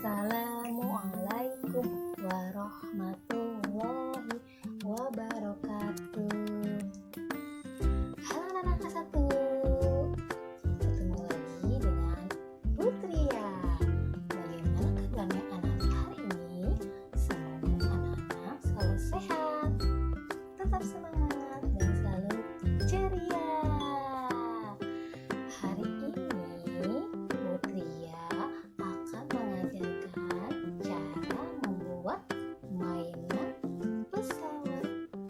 Assalamualaikum warahmatullahi wabarakatuh. Halo anak-anak kelas 1. Ketemu lagi dengan Putri ya. Bagaimana kabarnya anak-anak hari ini? Semoga anak-anak selalu sehat, tetap semangat dan selalu ceria. Hari ini Putri ya akan mengajarkan cara membuat mainan pesawat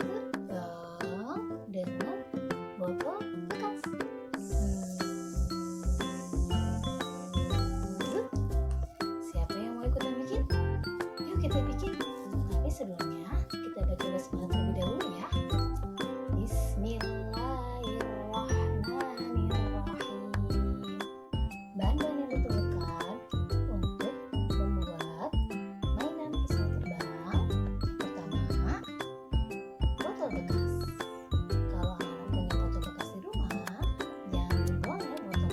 terbang dengan botol bekas. Siapa yang mau ikutan bikin? Yuk kita bikin. Tapi sebelumnya kita baca basmalah terlebih dahulu ya. Bismillahirrahmanirrahim. Bahan-bahan yang diperlukan untuk membuat mainan pesawat terbang. Pertama, botol bekas. Kalau anak punya botol bekas di rumah, jangan dibuang ya botolnya.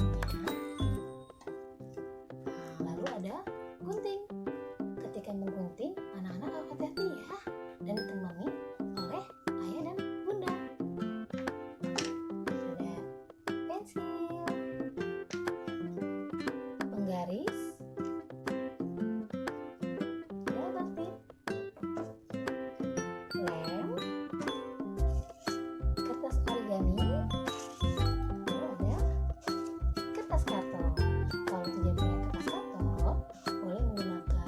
Lalu ada gunting. Ketika menggunting, anak-anak harus hati-hati ya, dan ditemani oleh ayah dan bunda. Ada pensil, penggaris, rubber tip, lem, kertas origami, lalu ada kertas karton. Kalau tidak punya kertas karton, boleh menggunakan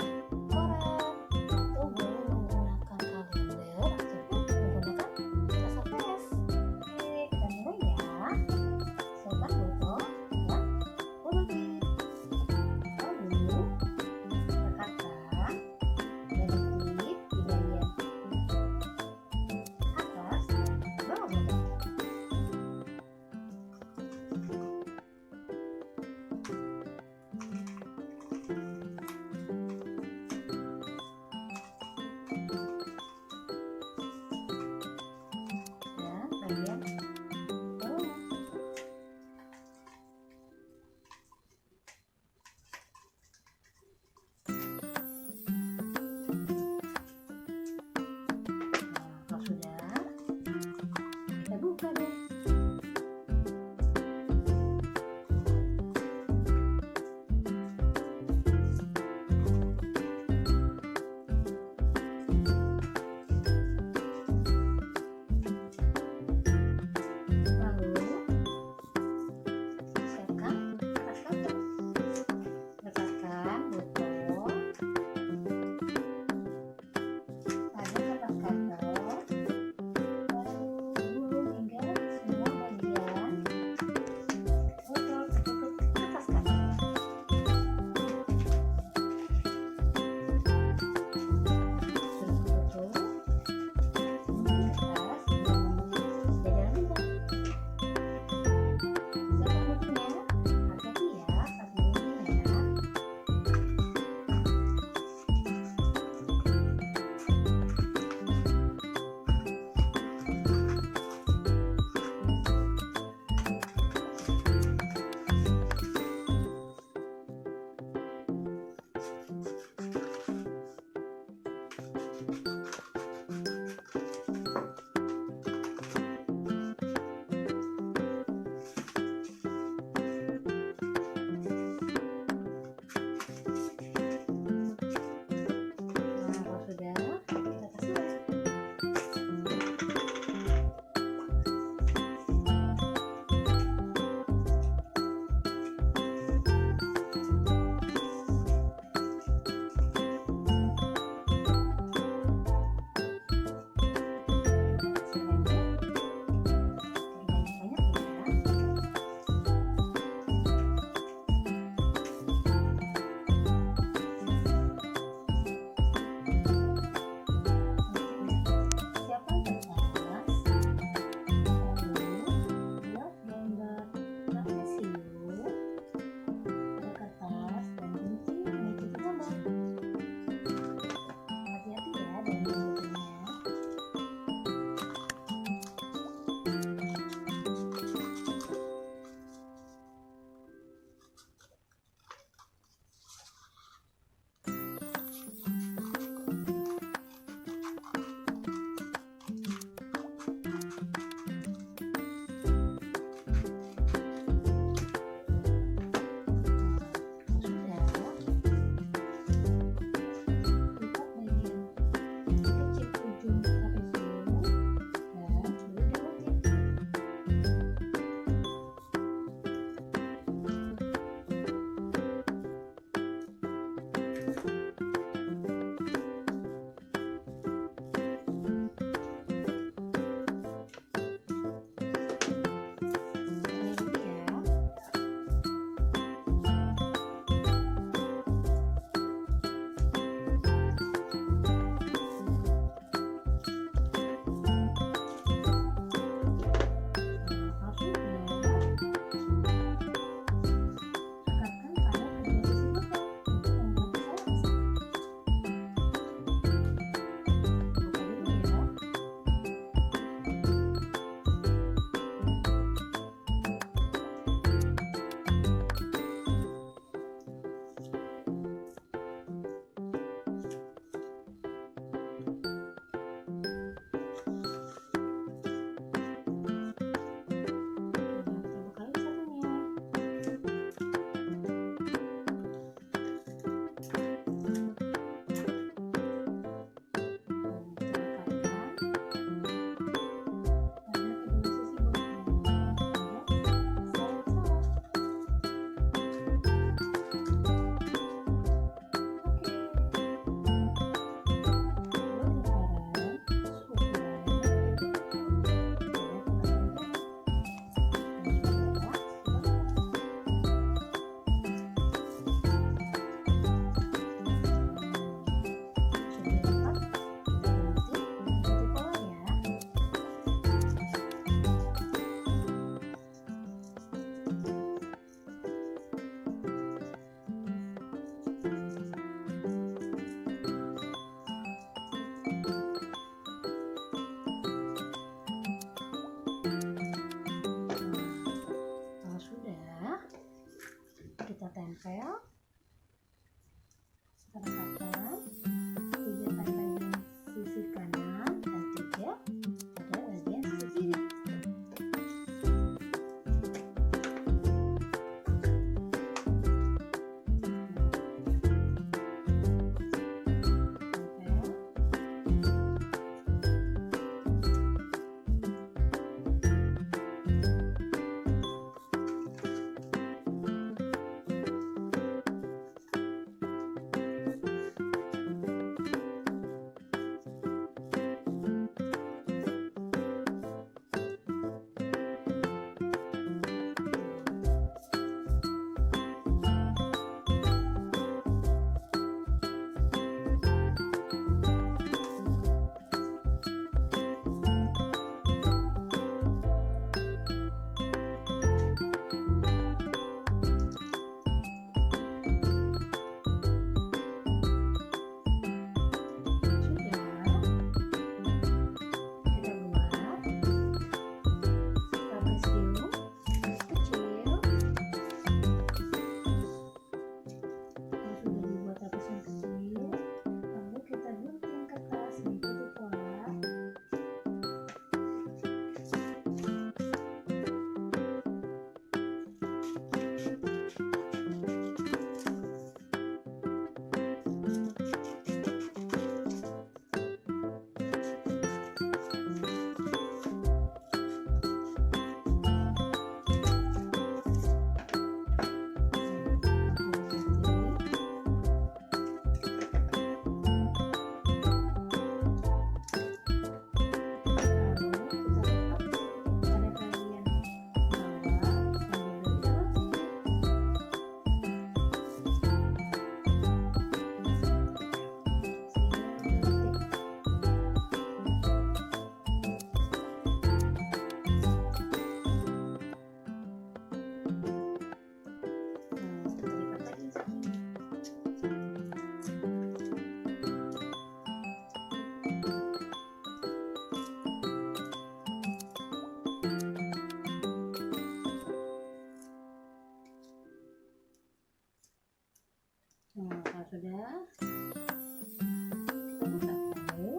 Kita buka dulu,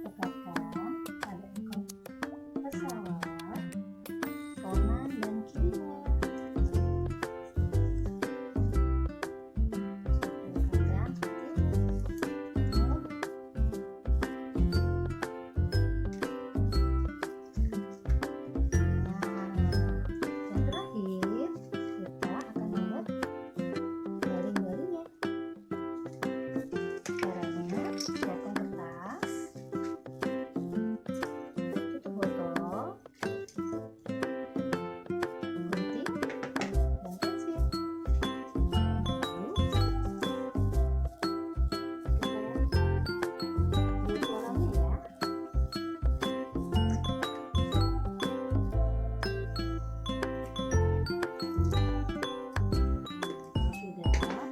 tegakkan pada ekor pesawat kanan dan kirinya. Tegakkan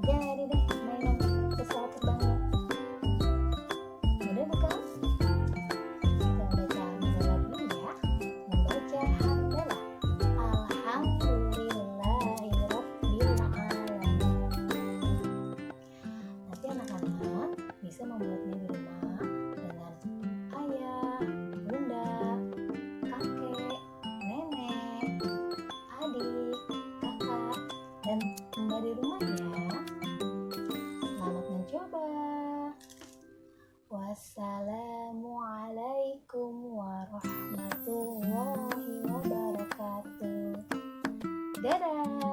jadi deh mainan pesawat terbangnya. Udah bukan? Kita baca hamdalah dulu ya. Membaca hamdalah. Alhamdulillahirabbil alamin. Nanti anak-anak bisa membuatnya di rumah dengan ayah, bunda, kakek, nenek, adik, kakak, dan mbak di rumah ya. Selamat mencoba. Wassalamualaikum warahmatullahi wabarakatuh. Dadah.